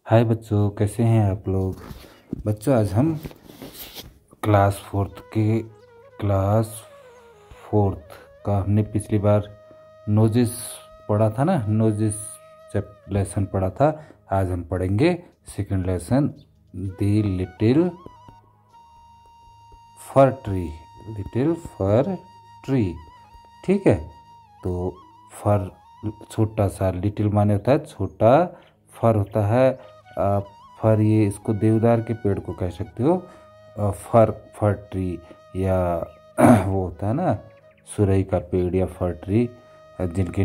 हाय बच्चों, कैसे हैं आप लोग। बच्चों, आज हम क्लास फोर्थ का हमने पिछली बार नोजिस पढ़ा था ना। नोजिस लेसन पढ़ा था। आज हम पढ़ेंगे second lesson, the little fir tree. ठीक है, तो फर छोटा सा, लिटिल माने होता है छोटा, फर होता है फर। ये इसको देवदार के पेड़ को कह सकते हो, फर ट्री, या वो होता है ना सुरई का पेड़ या फर ट्री, जिनके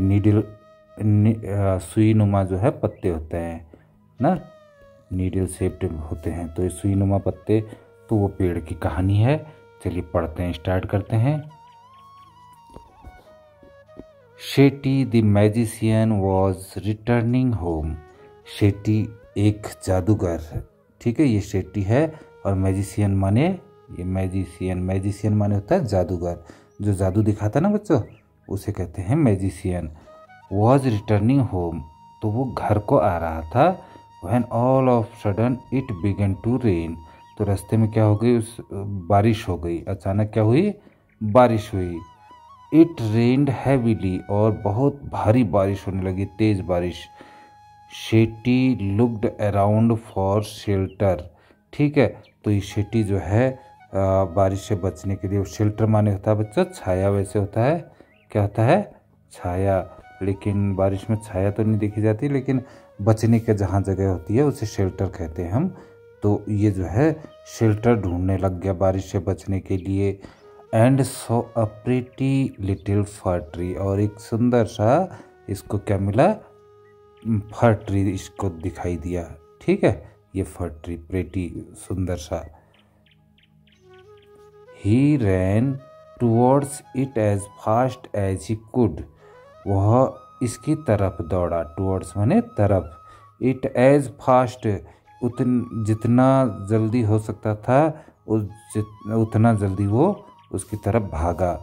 सुई नुमा जो है पत्ते होते हैं ना, नीडल शेप्ड होते हैं। तो ये सुई नुमा पत्ते, तो वो पेड़ की कहानी है। चलिए पढ़ते हैं, स्टार्ट करते हैं। Shetty the magician was returning home. Shetty एक जादूगर, ठीक है, ये शेटी है। और मैजिशियन माने, ये मैजिशियन माने होता है जादूगर, जो जादू दिखाता ना बच्चों, उसे कहते हैं मैजिशियन। वॉज रिटर्निंग होम, तो वो घर को आ रहा था। When all of sudden it began to rain, तो रास्ते में क्या हो गई, बारिश हो गई। अचानक क्या हुई, बारिश हुई। इट रेन्ड हैवीली, और बहुत भारी बारिश होने लगी, तेज बारिश। Shetty looked around for shelter, ठीक है। तो ये शेटी जो है बारिश से बचने के लिए, शेल्टर माने होता है बच्चों छाया, वैसे होता है, क्या होता है, छाया। लेकिन बारिश में छाया तो नहीं देखी जाती, लेकिन बचने के जहाँ जगह होती है उसे शेल्टर कहते हैं हम। तो ये जो है शेल्टर ढूंढने लग गया बारिश से बचने के लिए। And so a pretty little fir tree, और एक सुंदर सा इसको क्या मिला, फर ट्री इसको दिखाई दिया। ठीक है, ये फर ट्री प्रिटी सुंदर सा। He ran towards it as fast as he could, वह इसकी तरफ दौड़ा। टूवर्ड्स माने तरफ, इट एज फास्ट जितना जल्दी हो सकता था उतना जल्दी वो उसकी तरफ भागा।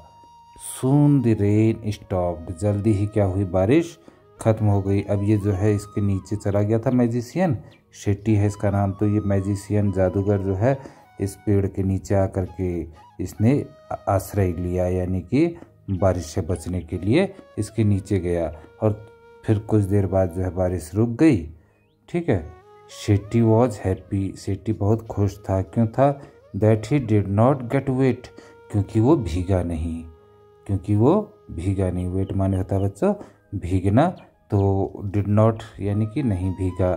सून द रेन स्टॉप्ड, जल्दी ही क्या हुई, बारिश खत्म हो गई। अब ये जो है इसके नीचे चला गया था मैजिशियन, शेटी है इसका नाम। तो ये मैजिशियन जादूगर जो है इस पेड़ के नीचे आकर के इसने आश्रय लिया, यानी कि बारिश से बचने के लिए इसके नीचे गया। और फिर कुछ देर बाद जो है बारिश रुक गई। ठीक है, शेटी वॉज हैप्पी, शेटी बहुत खुश था। क्यों था, that he did not get wet, क्योंकि वो भीगा नहीं। वेट माने होता है बच्चों भीगना, तो डिड नॉट यानी कि नहीं भीगा।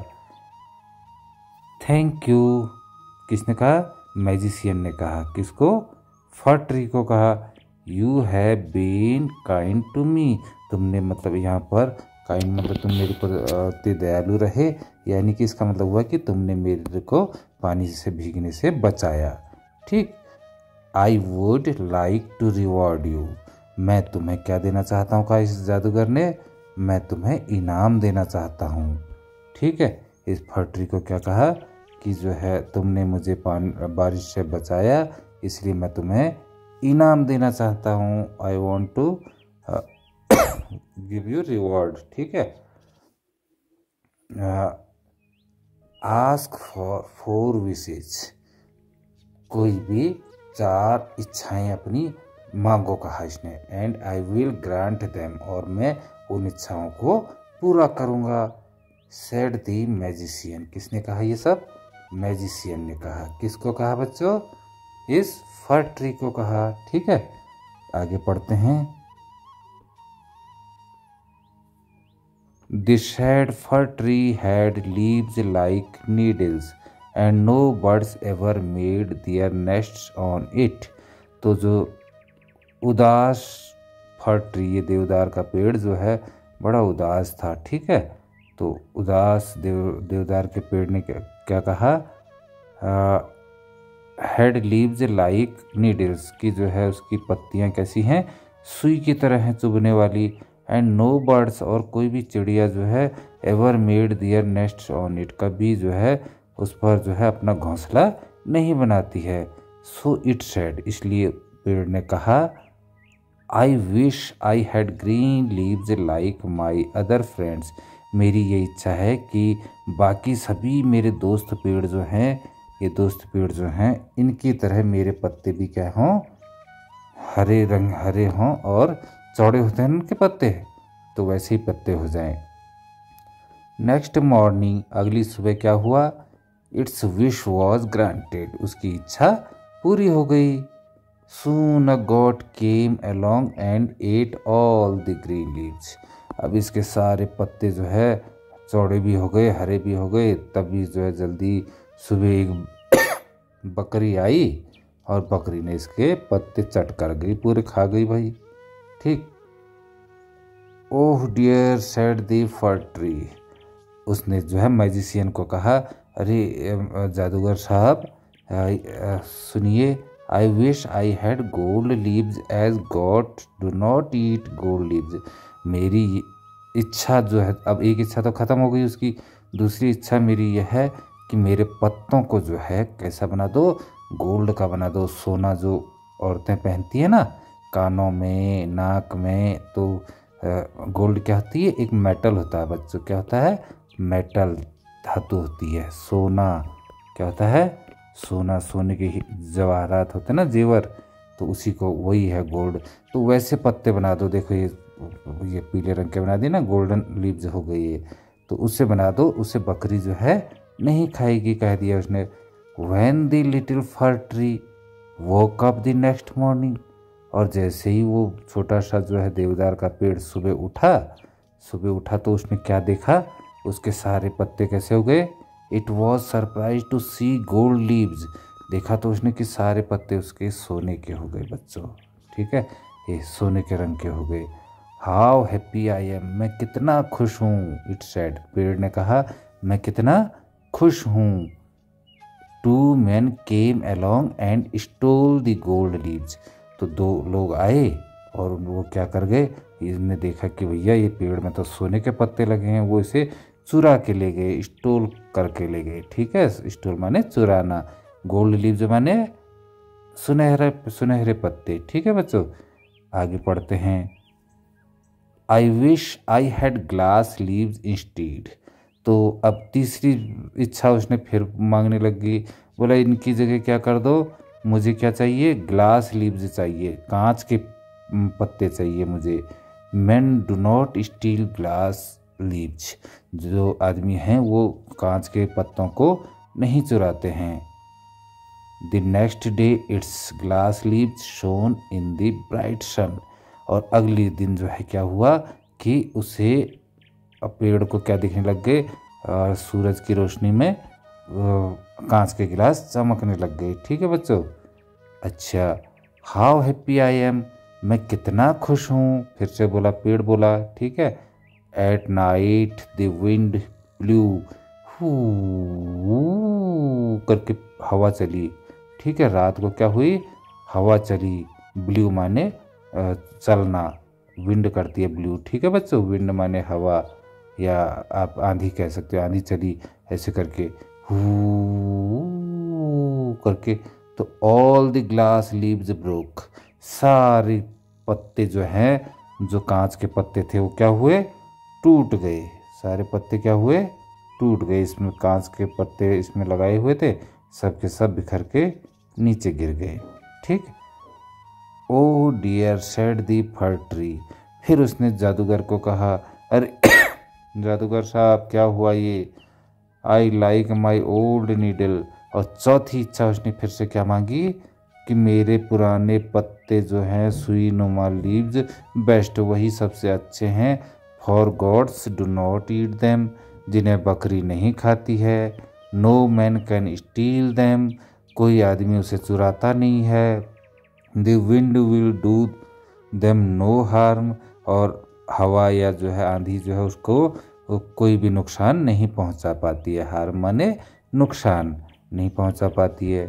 थैंक यू, किसने कहा, मैजिशियन ने कहा। किसको, फर ट्री को कहा। You have been kind to me, तुमने, मतलब यहाँ पर काइंड मतलब तुम मेरे पर अति दयालु रहे, यानी कि इसका मतलब हुआ कि तुमने मेरे को पानी से भीगने से बचाया। ठीक, I would like to reward you, मैं तुम्हें क्या देना चाहता हूँ, कहा इस जादूगर ने, मैं तुम्हें इनाम देना चाहता हूँ। ठीक है, इस फर ट्री को क्या कहा कि जो है तुमने मुझे बारिश से बचाया, इसलिए मैं तुम्हें इनाम देना चाहता हूँ। I want to give you reward. ठीक है, आस्क फॉर 4 विशेज, कोई भी 4 इच्छाएं अपनी मांगो, कहा इसने। And I will grant them, और मैं उन इच्छाओं को पूरा करूँगा। सेड द मैजिशियन, किसने कहा ये सब, मैजिशियन ने कहा। किसको कहा बच्चों, इस फर ट्री को कहा। ठीक है, आगे पढ़ते हैं। The sad fir tree had leaves like needles and no birds ever made their nests on it, तो जो उदास फर ट्री, ये देवदार का पेड़ जो है बड़ा उदास था। ठीक है, तो उदास देवदार के पेड़ ने क्या कहा, हेड लीव्स लाइक नीडल्स, की जो है उसकी पत्तियां कैसी हैं, सुई की तरह हैं, चुभने वाली। एंड नो बर्ड्स, और कोई भी चिड़िया जो है ever made there nest on it, कभी जो है उस पर जो है अपना घोंसला नहीं बनाती है। सो इट सेड, इसलिए पेड़ ने कहा, आई wish I had green leaves like my other friends, मेरी ये इच्छा है कि बाकी सभी मेरे दोस्त पेड़ जो हैं, ये दोस्त पेड़ जो हैं, इनकी तरह मेरे पत्ते भी क्या हों, हरे रंग हरे हों और चौड़े होते हैं इनके पत्ते, तो वैसे ही पत्ते हो जाएं। नेक्स्ट मॉर्निंग, अगली सुबह क्या हुआ, इट्स विश वॉज ग्रांटेड, उसकी इच्छा पूरी हो गई। Soon a goat came along and ate all the green leaves, अब इसके सारे पत्ते जो है चौड़े भी हो गए, हरे भी हो गए। तभी जो है जल्दी सुबह एक बकरी आई और बकरी ने इसके पत्ते चट कर गई, पूरे खा गई भाई। ठीक। Oh dear said the fir tree, उसने जो है मैजिशियन को कहा, अरे जादूगर साहब सुनिए, I wish I had gold leaves as goat do not eat gold leaves, मेरी इच्छा जो है, अब एक इच्छा तो ख़त्म हो गई उसकी, दूसरी इच्छा मेरी यह है कि मेरे पत्तों को जो है कैसा बना दो, गोल्ड का बना दो। सोना जो औरतें पहनती है ना कानों में, नाक में, तो गोल्ड क्या होती है, एक मेटल होता है बच्चों, क्या होता है, मेटल धातु होती है। सोना क्या होता है, सोना, सोने के जवाहरात होते हैं ना, जेवर, तो उसी को वही है गोल्ड। तो वैसे पत्ते बना दो, देखो ये पीले रंग के बना दिए ना, गोल्डन लीव्स हो गई है, तो उससे बना दो, उससे बकरी जो है नहीं खाएगी, कह दिया उसने। When the little fir tree woke up the next morning, और जैसे ही वो छोटा सा जो है देवदार का पेड़ सुबह उठा तो उसने क्या देखा, उसके सारे पत्ते कैसे हो गए। It was surprise to see gold leaves, देखा तो उसने कि सारे पत्ते उसके सोने के हो गए बच्चों। ठीक है, ये सोने के रंग के हो गए। हाउ हैप्पी आई एम, मैं कितना खुश हूँ, इट सेड, पेड़ ने कहा मैं कितना खुश हूँ। Two man came along and stole the gold leaves, तो दो लोग आए और वो क्या कर गए, इसने देखा कि भैया ये पेड़ में तो सोने के पत्ते लगे हैं, वो इसे चुरा के ले गए, स्टोल करके ले गए। ठीक है, स्टोल माने चुराना, गोल्ड लीव्स माने सुनहरे सुनहरे पत्ते। ठीक है बच्चों, आगे पढ़ते हैं। आई wish I had glass leaves instead, तो अब तीसरी इच्छा उसने फिर मांगने लगी, बोला इनकी जगह क्या कर दो, मुझे क्या चाहिए, ग्लास लीव्स चाहिए, कांच के पत्ते चाहिए मुझे। Main do not steel glass leaves, जो आदमी हैं वो कांच के पत्तों को नहीं चुराते हैं। The next day its glass leaves shone in the bright sun, और अगले दिन जो है क्या हुआ कि उसे पेड़ को क्या दिखने लग गए, सूरज की रोशनी में कांच के गिलास चमकने लग गए। ठीक है बच्चों। अच्छा, हाउ हैप्पी आई एम, मैं कितना खुश हूँ, फिर से बोला, पेड़ बोला। ठीक है। At night the wind blue, करके हवा चली। ठीक है, रात को क्या हुई, हवा चली। ब्लू माने चलना, विंड करती है ब्लू। ठीक है बच्चों, विंड माने हवा, या आप आंधी कह सकते हो, आंधी चली ऐसे करके, हू करके, तो all the glass leaves broke, सारे पत्ते जो हैं, जो कांच के पत्ते थे वो क्या हुए, टूट गए। सारे पत्ते क्या हुए, टूट गए। इसमें कांच के पत्ते इसमें लगाए हुए थे, सब के सब बिखर के नीचे गिर गए। ठीक। ओ डियर सेड दी फर ट्री, फिर उसने जादूगर को कहा, अरे जादूगर साहब क्या हुआ ये, I like my old needle, और चौथी इच्छा उसने फिर से क्या मांगी कि मेरे पुराने पत्ते जो हैं, सुई नुमा लीव्स बेस्ट, वही सबसे अच्छे हैं। For goats do not eat them, जिन्हें बकरी नहीं खाती है। No man can steal them, कोई आदमी उसे चुराता नहीं है। The wind will do them no harm, और हवा या जो है आंधी जो है उसको कोई भी नुकसान नहीं पहुंचा पाती है। हार्म माने नुकसान नहीं पहुंचा पाती है।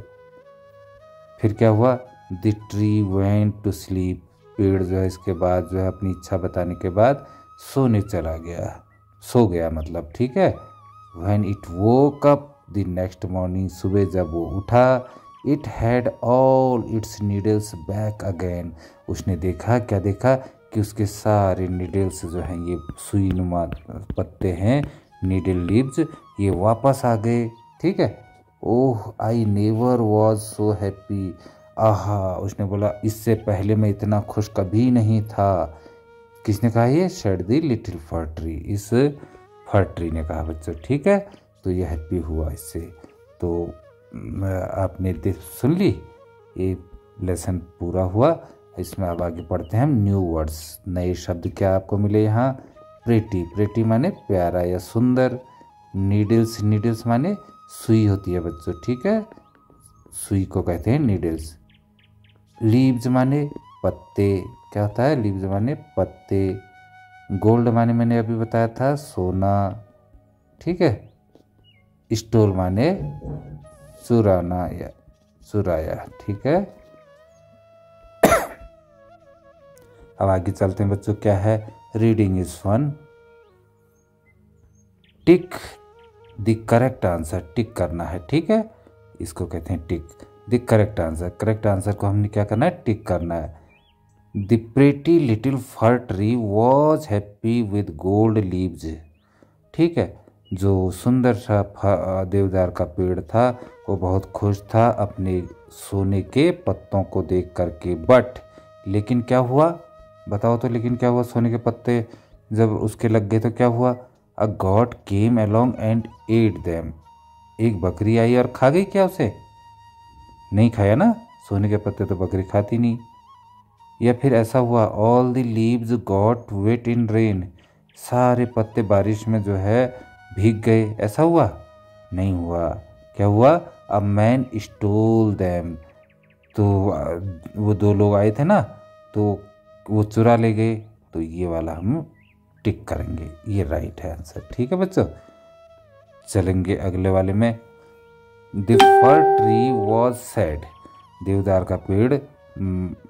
फिर क्या हुआ, the tree went to sleep, पेड़ जो है इसके बाद जो है अपनी इच्छा बताने के बाद सोने चला गया, सो गया मतलब। ठीक है। When it woke up the next morning, सुबह जब वो उठा, it had all it's needles back again, उसने देखा, क्या देखा कि उसके सारे नीडल्स जो हैं, ये सुई नुमा पत्ते हैं, नीडल लीव्स, ये वापस आ गए। ठीक है। Oh I never was so happy. आहा, उसने बोला इससे पहले मैं इतना खुश कभी नहीं था। किसने कहा ये? Shed the little fir tree, इस फर ट्री ने कहा बच्चों। ठीक है, तो ये हैप्पी हुआ इससे। तो आपने सुन ली, ये लेसन पूरा हुआ। इसमें अब आगे पढ़ते हैं हम न्यू वर्ड्स, नए शब्द क्या आपको मिले यहाँ। प्रेटी, प्रेटी माने प्यारा या सुंदर। नीडल्स, नीडल्स माने सुई होती है बच्चों। ठीक है, सुई को कहते हैं नीडल्स। लीव्स माने पत्ते, क्या होता है? लीव्स माने पत्ते। गोल्ड माने मैंने अभी बताया था सोना। ठीक है। स्टोल माने चुराना या चुराया। ठीक है। अब आगे चलते हैं बच्चों, क्या है? Reading is fun. Tick the correct answer, tick करना है। ठीक है, इसको कहते हैं tick the correct answer. Correct answer को हमने क्या करना है? टिक करना है। The pretty little fir tree was happy with gold leaves. ठीक है, जो सुंदर सा देवदार का पेड़ था वो बहुत खुश था अपने सोने के पत्तों को देख करके। बट लेकिन क्या हुआ? बताओ तो, लेकिन क्या हुआ? सोने के पत्ते जब उसके लग गए तो क्या हुआ? A goat came along and ate them. एक बकरी आई और खा गई क्या उसे? नहीं खाया ना, सोने के पत्ते तो बकरी खाती नहीं। या फिर ऐसा हुआ all the leaves got wet in rain, सारे पत्ते बारिश में जो है भीग गए, ऐसा हुआ? नहीं हुआ। क्या हुआ? अ मैन स्टोल देम, तो वो दो लोग आए थे ना, तो वो चुरा ले गए। तो ये वाला हम टिक करेंगे, ये राइट है आंसर। ठीक है बच्चों, चलेंगे अगले वाले में। The fir tree was sad, देवदार का पेड़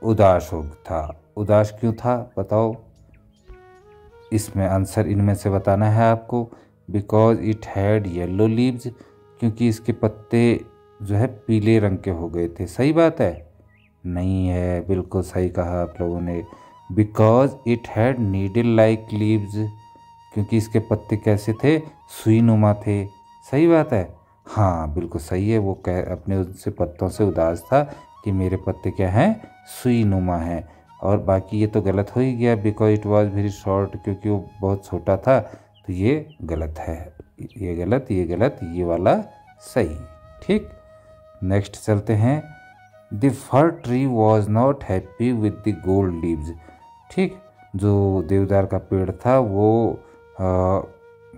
उदास था। उदास क्यों था बताओ? इसमें आंसर इनमें से बताना है आपको। Because it had yellow leaves, क्योंकि इसके पत्ते जो है पीले रंग के हो गए थे। सही बात है? नहीं है, बिल्कुल सही कहा आप लोगों ने। Because it had needle like leaves, क्योंकि इसके पत्ते कैसे थे? सुई नुमा थे। सही बात है? हाँ बिल्कुल सही है। वो अपने उससे पत्तों से उदास था कि मेरे पत्ते क्या हैं? सुई नुमा हैं। और बाकी ये तो गलत हो ही गया, because it was very short, क्योंकि वो बहुत छोटा था। तो ये गलत है, ये गलत, ये गलत, ये वाला सही। ठीक, नेक्स्ट चलते हैं। The fir tree was not happy with the gold leaves. ठीक, जो देवदार का पेड़ था वो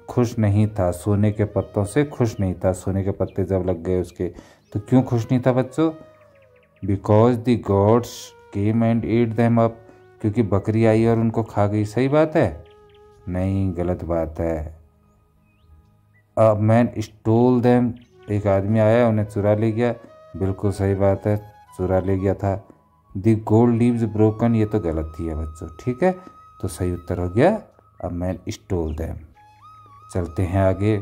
खुश नहीं था, सोने के पत्तों से खुश नहीं था। सोने के पत्ते जब लग गए उसके, तो क्यों खुश नहीं था बच्चों? Because the gods came and ate them up, क्योंकि बकरी आई और उनको खा गई। सही बात है? नहीं, गलत बात है। अ मैन स्टोल देम, एक आदमी आया उन्हें चुरा ले गया। बिल्कुल सही बात है, चुरा ले गया था। द गोल्ड लीव्स ब्रोकन, ये तो गलत ही है बच्चों। ठीक है, तो सही उत्तर हो गया अ मैन स्टोल देम। चलते हैं आगे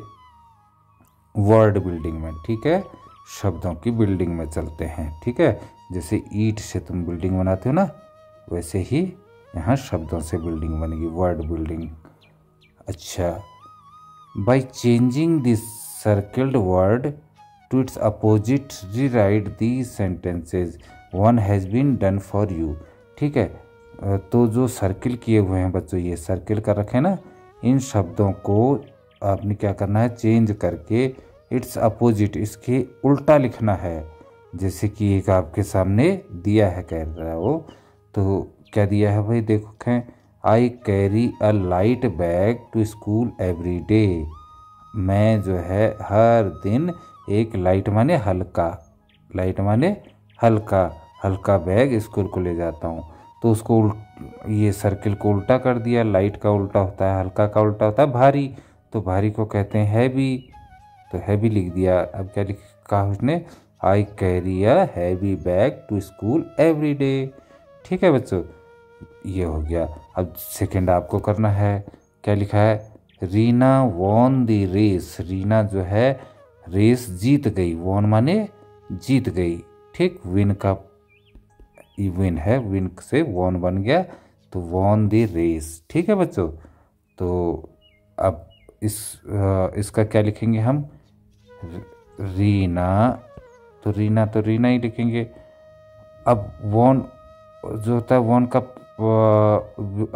वर्ड बिल्डिंग में। ठीक है, शब्दों की बिल्डिंग में चलते हैं। ठीक है, जैसे ईंट से तुम बिल्डिंग बनाते हो ना, वैसे ही यहाँ शब्दों से बिल्डिंग बनेगी, वर्ड बिल्डिंग। अच्छा, by changing this circled word to its opposite rewrite the sentences, one has been done for you. ठीक है, तो जो सर्किल किए हुए हैं बच्चों, ये सर्किल कर रखे हैं ना, इन शब्दों को आपने क्या करना है? चेंज करके इट्स अपोजिट, इसके उल्टा लिखना है। जैसे कि एक आपके सामने दिया है, कह रहा है वो, तो क्या दिया है भाई? देखो, I carry a light bag to school every day. मैं जो है हर दिन एक लाइट माने हल्का, लाइट माने हल्का, हल्का बैग स्कूल को ले जाता हूँ। तो उसको ये सर्किल को उल्टा कर दिया। लाइट का उल्टा होता है, हल्का का उल्टा होता है भारी, तो भारी को कहते हैं हैवी, तो हैवी लिख दिया। अब क्या लिखा उसने? I carry a heavy bag to school every day. ठीक है बच्चों, ये हो गया। अब सेकंड आपको करना है। क्या लिखा है? Reena won the race, Reena जो है रेस जीत गई। वॉन माने जीत गई। ठीक, विन का विन है, विन से वॉन बन गया, तो वॉन द रेस। ठीक है बच्चों, तो अब इसका क्या लिखेंगे हम, रीना, तो रीना ही लिखेंगे। अब वॉन जो होता है, वॉन का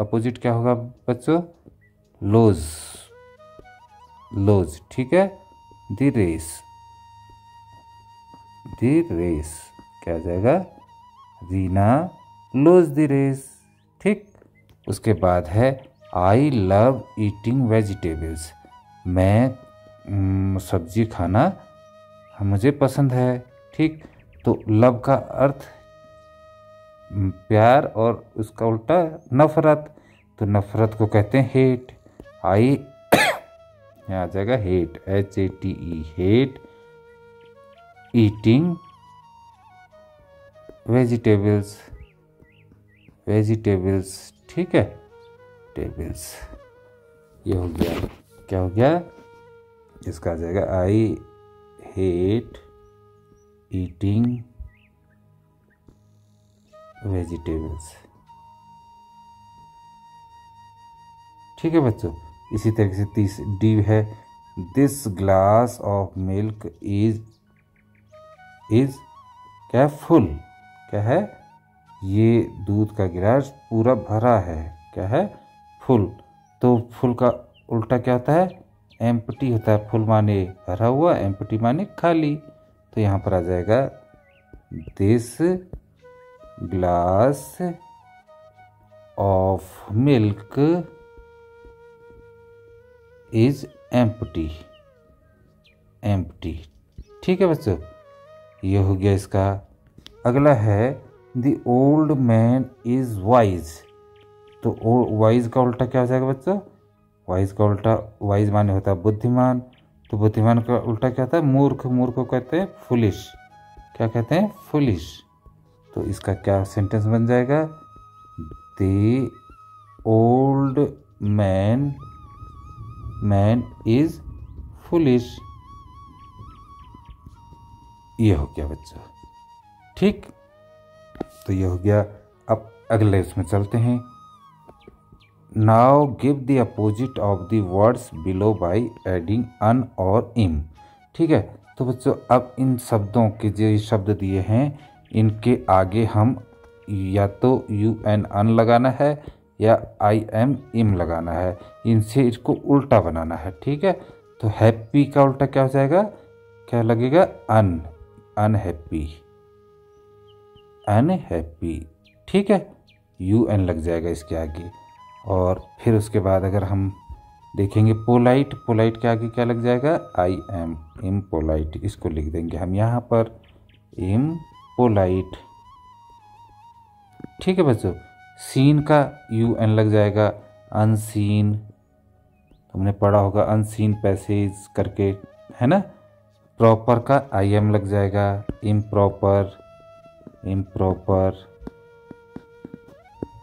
अपोजिट क्या होगा बच्चों, लोज, लोज। ठीक है, द रेस, द रेस क्या आ जाएगा, रीना लोज द रेस। ठीक, उसके बाद है आई लव ईटिंग वेजिटेबल्स, मैं सब्जी खाना मुझे पसंद है। ठीक, तो लव का अर्थ प्यार और उसका उल्टा नफरत, तो नफरत को कहते हैं हेट। आई यहाँ आ जाएगा hate, HATE, hate eating vegetables, vegetables. ठीक है, टेबल्स, ये हो गया, क्या हो गया, इसका आ जाएगा आई हेट ईटिंग वेजिटेबल्स। ठीक है बच्चों, इसी तरीके से डी है, this glass of milk is क्या फुल, क्या है, ये दूध का गिलास पूरा भरा है, क्या है, फुल। तो फुल का उल्टा क्या होता है, एम्प्टी होता है। फुल माने भरा हुआ, एम्प्टी माने खाली। तो यहाँ पर आ जाएगा this glass of milk is empty, empty. ठीक है बच्चों, ये हो गया इसका। अगला है the old man is wise, तो वाइज का उल्टा क्या हो जाएगा बच्चों, वाइज का उल्टा, वाइज माने होता है बुद्धिमान, तो बुद्धिमान का उल्टा क्या होता है, मूर्ख, मूर्ख को कहते हैं फुलिश, क्या कहते हैं, फुलिश। तो इसका क्या सेंटेंस बन जाएगा, the old man is foolish. ये हो गया बच्चों। ठीक, तो ये हो गया। अब अगले उसमें चलते हैं। Now give the opposite of the words below by adding un और इम। ठीक है, तो बच्चों अब इन शब्दों के जो शब्द दिए हैं, इनके आगे हम या तो UN अन लगाना है या IM इम लगाना है, इनसे इसको उल्टा बनाना है। ठीक है, तो हैप्पी का उल्टा क्या हो जाएगा, क्या लगेगा, अन, अनहैप्पी, अनहैप्पी। ठीक है, UN लग जाएगा इसके आगे। और फिर उसके बाद अगर हम देखेंगे पोलाइट, पोलाइट के आगे क्या लग जाएगा, IM, इम्पोलाइट, इसको लिख देंगे हम यहाँ पर, इम्पोलाइट। ठीक है बच्चों, सीन का UN लग जाएगा, अनसीन, तुमने पढ़ा होगा अनसीन पैसेज करके, है ना। प्रॉपर का IM लग जाएगा, इम्प्रॉपर, इम्प्रॉपर।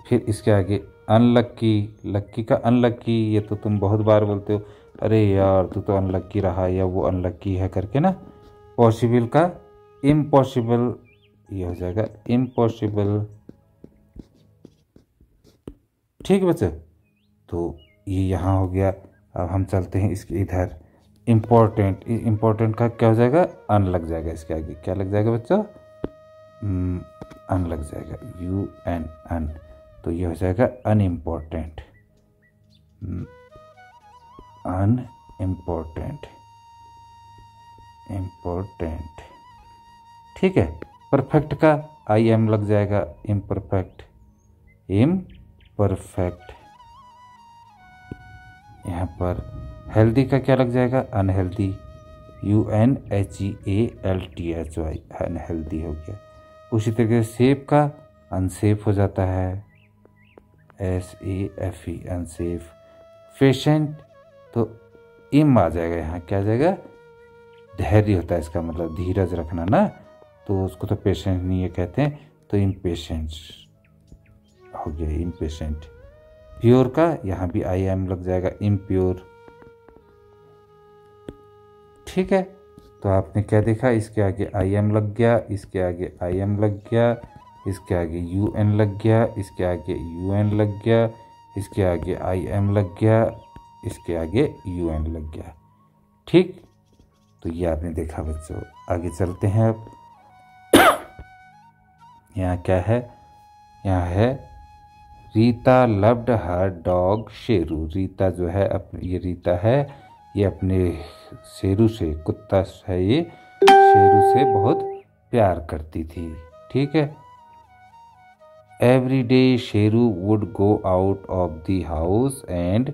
फिर इसके आगे अनलक्की, लक्की का अनलक्की, ये तो तुम बहुत बार बोलते हो, अरे यार तू तो अनलक्की रहा, या वो अनलक्की है करके ना। पॉसिबल का इम्पॉसिबल, ये हो जाएगा इम्पॉसिबल। ठीक है बच्चे, तो ये यहाँ हो गया। अब हम चलते हैं इसके इधर, इम्पोर्टेंट, इम्पोर्टेंट का क्या हो जाएगा, अन लग जाएगा इसके आगे, क्या लग जाएगा बच्चों, अन लग जाएगा, UN, अन। तो ये हो जाएगा अनइम्पोर्टेंट, अनइम्पोर्टेंट, इम्पोर्टेंट। ठीक है, परफेक्ट का IM लग जाएगा, इम्परफेक्ट, इम्परफेक्ट। यहाँ पर हेल्दी का क्या लग जाएगा, अनहेल्दी, UNHEALTHY, अनहेल्दी हो गया। उसी तरीके से सेफ का अनसेफ हो जाता है, SAFE, अनसेफ। पेशेंट तो इम आ जाएगा, यहाँ क्या आ जाएगा, धैर्य होता है इसका मतलब, धीरज रखना ना, तो उसको तो पेशेंट नहीं ये कहते हैं, तो इम्पेशेंट हो गया, इम्पेशेंट। प्योर का यहाँ भी IM लग जाएगा, इम्प्योर। ठीक है, तो आपने क्या देखा, इसके आगे IM लग गया, इसके आगे IM लग गया, इसके आगे यू एन लग गया, इसके आगे यू एन लग गया, इसके आगे आई एम लग गया, इसके आगे यू एन लग गया। ठीक, तो ये आपने देखा बच्चों। आगे चलते हैं अब। यहाँ क्या है, यहाँ है Rita loved her dog Sheru. Rita जो है ये रीता है, ये अपने शेरू से, कुत्ता है ये, शेरू से बहुत प्यार करती थी। ठीक है। Every day Sheru would go out of the house and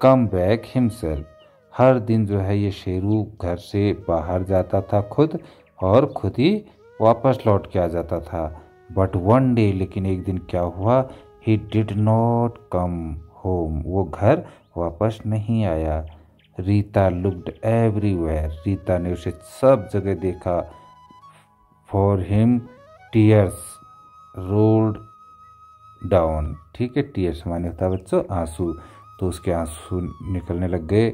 come back himself. हर दिन जो है ये शेरू घर से बाहर जाता था खुद, और खुद ही वापस लौट के आ जाता था। बट वन डे, लेकिन एक दिन क्या हुआ, ही डिड नॉट कम होम। वो घर वापस नहीं आया। Rita looked everywhere. रीता ने उसे सब जगह देखा। For him tears rolled down. ठीक है, टीयर्स माने होता है बच्चों आंसू, तो उसके आंसू निकलने लग गए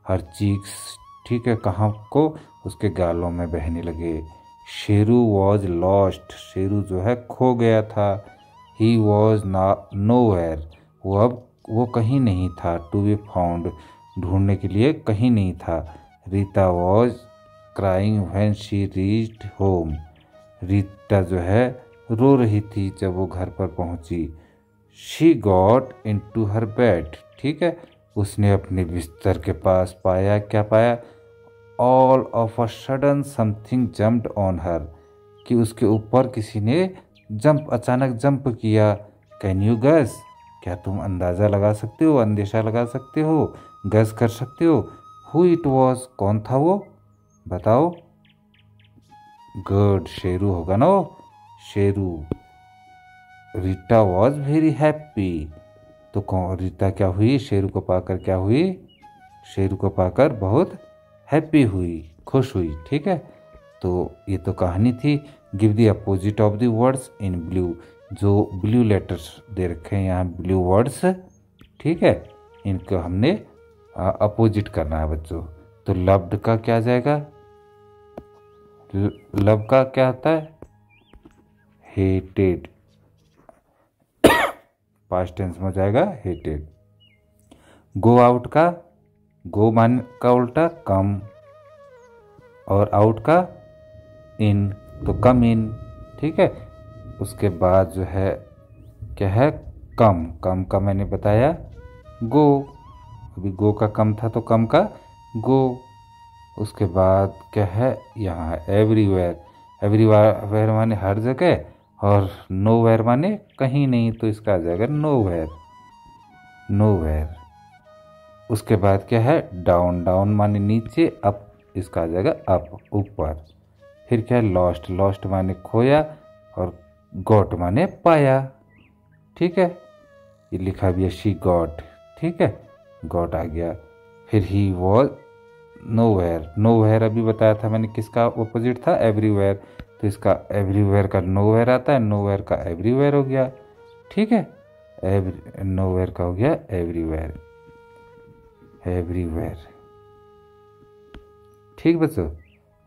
हर चीक्स। ठीक है, कहाँ को, उसके गालों में बहने लगे। Sheru was lost. शेरू जो है खो गया था। He was nowhere. वो कहीं नहीं था। टू बी फाउंड, ढूंढने के लिए कहीं नहीं था। Rita was crying when she reached home. Rita जो है रो रही थी जब वो घर पर पहुंची। She got into her bed. ठीक है, उसने अपने बिस्तर के पास पाया, क्या पाया, all of a sudden something jumped on her, कि उसके ऊपर किसी ने अचानक जंप किया। कैन यू गेस, क्या तुम अंदाज़ा लगा सकते हो, अंदेशा लगा सकते हो, गेस कर सकते हो, हु इट वॉज, कौन था वो, बताओ। गुड, शेरू होगा ना वो, Sheru. Rita was very happy. तो कौन, रीता क्या हुई, शेरू को पाकर क्या हुई, शेरू को पाकर बहुत हैप्पी हुई, खुश हुई। ठीक है, तो ये तो कहानी थी। Give the opposite of the words in blue. जो ब्लू लेटर्स दे रखे हैं यहाँ, ब्लू वर्ड्स। ठीक है, इनको हमने अपोजिट करना है बच्चों। तो लव्ड का क्या जाएगा, लव का क्या होता है, हेटेड। पास्ट टेंस में जाएगा हेटेड। गो आउट का, गो मान का उल्टा कम, और आउट का इन, तो कम इन। ठीक है, उसके बाद जो है क्या है, कम। कम का मैंने बताया गो, अभी गो का कम था तो कम का गो। उसके बाद क्या है, यहाँ है एवरीवेयर। एवरीवेयर माने हर जगह, और नोवेयर माने कहीं नहीं, तो इसका आ जाएगा नोवेयर, नोवेयर। उसके बाद क्या है, डाउन। डाउन माने नीचे, अप, इसका आ जाएगा अप, ऊपर। फिर क्या है, लॉस्ट। लॉस्ट माने खोया, और गॉट माने पाया। ठीक है, ये लिखा भी है शी गॉट। ठीक है, गॉट आ गया। फिर ही वॉज नोवेयर। नोवेयर अभी बताया था मैंने, किसका ऑपोजिट था, एवरीवेयर, तो इसका एवरीवेयर का नोवेयर आता है, नोवेयर का एवरीवेयर हो गया। ठीक है, नोवेयर का हो गया एवरीवेयर, एवरीवेयर। ठीक बच्चों,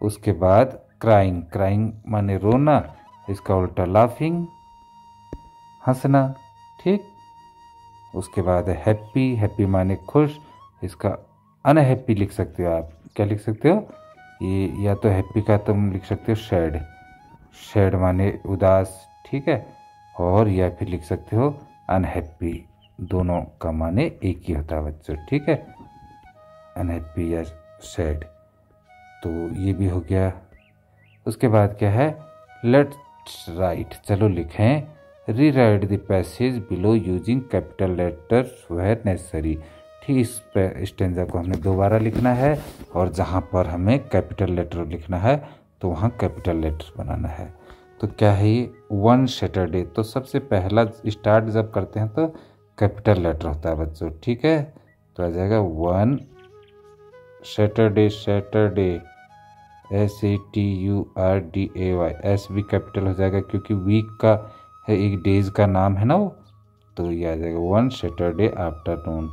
उसके बाद क्राइंग। क्राइंग माने रोना, इसका उल्टा लाफिंग, हंसना। ठीक, उसके बाद है हैप्पी। हैप्पी माने खुश, इसका अनहैप्पी लिख सकते हो आप, क्या लिख सकते हो, ये या तो हैप्पी का तुम लिख सकते हो सैड। सैड माने उदास। ठीक है, और या फिर लिख सकते हो अनहैप्पी। दोनों का माने एक ही होता है बच्चों। ठीक है, अनहैप्पी या सैड, तो ये भी हो गया। उसके बाद क्या है, लेट्स राइट, चलो लिखें। Rewrite the passage below using capital letters where necessary. ठीक, इस स्टेंजा को हमने दोबारा लिखना है, और जहाँ पर हमें कैपिटल लेटर लिखना है तो वहाँ कैपिटल लेटर बनाना है। तो क्या है ये, वन सैटरडे, तो सबसे पहला स्टार्ट जब करते हैं तो कैपिटल लेटर होता है बच्चों। ठीक है, तो आ जाएगा one Saturday. Saturday SATURDAY, S भी कैपिटल हो जाएगा क्योंकि वीक का है, एक डेज का नाम है ना वो, तो ये आ जाएगा वन सैटरडे आफ्टरनून।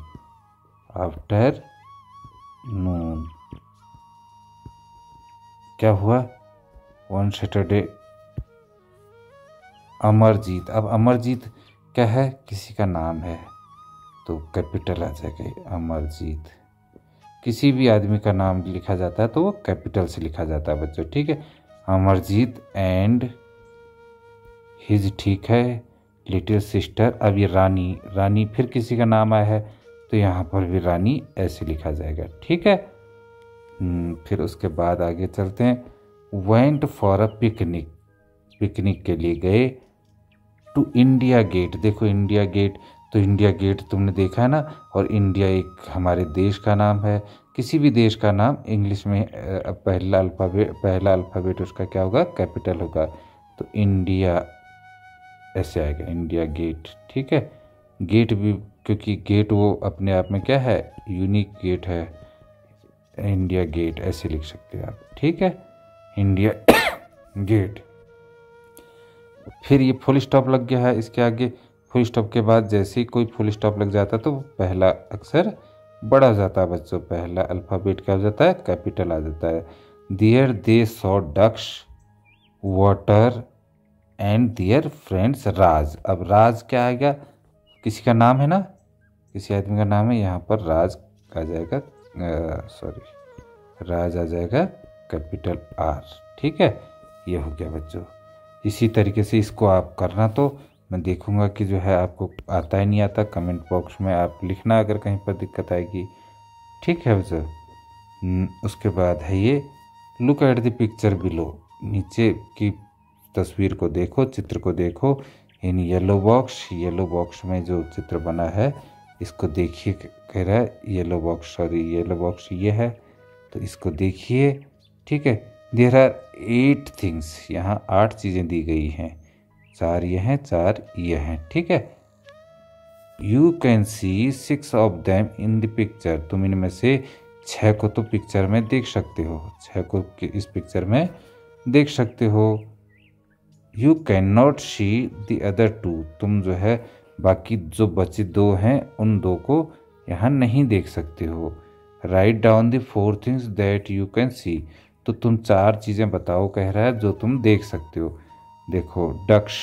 आफ्टरनून क्या हुआ, वन सैटरडे अमरजीत। अब अमरजीत क्या है, किसी का नाम है तो कैपिटल आ जाएगा अमरजीत। किसी भी आदमी का नाम लिखा जाता है तो वो कैपिटल से लिखा जाता है बच्चों, ठीक है। अमरजीत एंड हिज, ठीक है, लिटिल सिस्टर। अब ये रानी, रानी फिर किसी का नाम आया है तो यहाँ पर भी रानी ऐसे लिखा जाएगा, ठीक है। फिर उसके बाद आगे चलते हैं। Went for a picnic, picnic के लिए गए। टू इंडिया गेट, देखो इंडिया गेट, तो इंडिया गेट तुमने देखा है ना। और इंडिया एक हमारे देश का नाम है। किसी भी देश का नाम इंग्लिश में पहला अल्फ़ाबेट उसका क्या होगा, कैपिटल होगा। तो इंडिया ऐसे आएगा, इंडिया गेट, ठीक है। गेट भी, क्योंकि गेट वो अपने आप में क्या है, यूनिक गेट है। इंडिया गेट ऐसे लिख सकते हैं आप, ठीक है, इंडिया गेट। फिर ये फुल स्टॉप लग गया है इसके आगे। फुल स्टॉप के बाद जैसे ही कोई फुल स्टॉप लग जाता है तो पहला अक्षर बड़ा हो जाता है बच्चों, पहला अल्फ़ाबेट क्या हो जाता है, कैपिटल आ जाता है। There they saw ducks water and their friends Raj. अब राज क्या आएगा, किसी का नाम है ना, किसी आदमी का नाम है, यहाँ पर राज आ जाएगा, राज आ जाएगा कैपिटल आर, ठीक है। ये हो गया बच्चों। इसी तरीके से इसको आप करना, तो मैं देखूंगा कि जो है आपको आता है नहीं आता, कमेंट बॉक्स में आप लिखना अगर कहीं पर दिक्कत आएगी, ठीक है बच्चों। उसके बाद है ये look at the picture below, नीचे की तस्वीर को देखो, चित्र को देखो in yellow box. Yellow box में जो चित्र बना है इसको देखिए, कह रहा है yellow box, sorry yellow box ये है, तो इसको देखिए, ठीक है। देयर आर 8 थिंग्स, यहाँ 8 चीज़ें दी गई हैं, 4 ये हैं, 4 ये हैं, ठीक है। You can see 6 of them in the picture, तुम इनमें से 6 को तो पिक्चर में देख सकते हो, 6 को इस पिक्चर में देख सकते हो। You can not see the other 2, तुम जो है बाकी जो बचे 2 हैं उन 2 को यहाँ नहीं देख सकते हो। Write down the 4 things that you can see, तो तुम 4 चीज़ें बताओ, कह रहा है जो तुम देख सकते हो। देखो डक्स,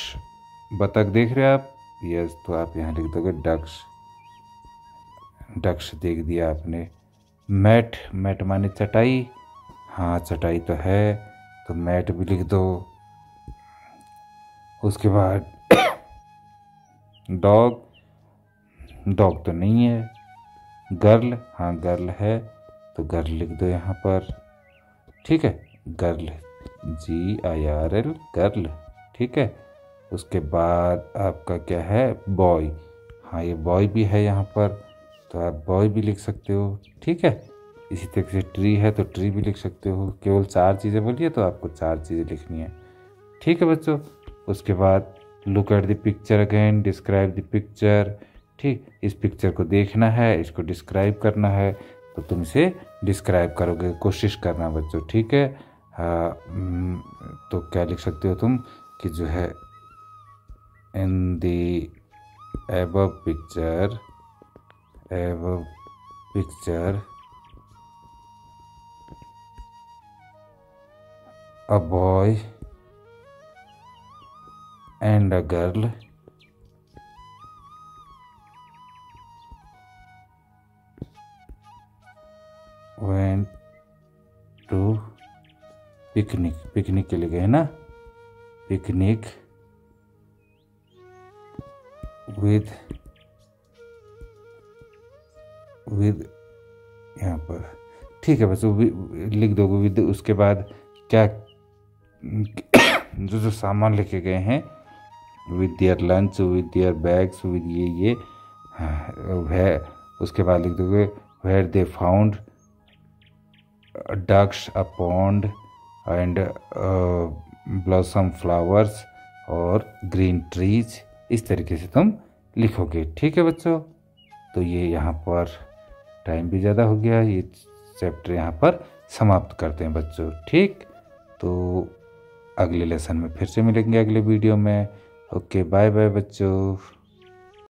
बतख देख रहे हो आप, यस, तो आप यहाँ लिख दोगे डक्स, डक्स देख दिया आपने। मैट, मैट माने चटाई, हाँ चटाई तो है, तो मैट भी लिख दो। उसके बाद डॉग, डॉग तो नहीं है। गर्ल, हाँ गर्ल है, तो गर्ल लिख दो यहाँ पर, ठीक है, गर्ल, GIRL, गर्ल, ठीक है। उसके बाद आपका क्या है, बॉय, हाँ ये बॉय भी है यहाँ पर, तो आप बॉय भी लिख सकते हो, ठीक है। इसी तरह से ट्री है तो ट्री भी लिख सकते हो। केवल 4 चीज़ें बोलिए तो आपको 4 चीज़ें लिखनी है, ठीक है बच्चों। उसके बाद look at the picture again, describe the picture, ठीक, इस पिक्चर को देखना है, इसको डिस्क्राइब करना है, तो तुम इसे डिस्क्राइब करोगे, कोशिश करना बच्चों, ठीक है। तो क्या लिख सकते हो तुम कि जो है in the above picture, above picture a boy and a girl went to picnic, picnic के लिए गए ना, पिकनिक विद यहाँ पर, ठीक है बस लिख दोगे विद। उसके बाद क्या जो सामान लेके गए हैं, with their lunch, with their bags, with ये है। उसके बाद लिख दोगे where they found ducks, a pond and blossom flowers और green trees, इस तरीके से तुम लिखोगे, ठीक है बच्चों। तो ये यहाँ पर टाइम भी ज़्यादा हो गया, ये चैप्टर यहाँ पर समाप्त करते हैं बच्चों, ठीक। तो अगले लेसन में फिर से मिलेंगे, अगले वीडियो में। ओके, बाय बाय बच्चों।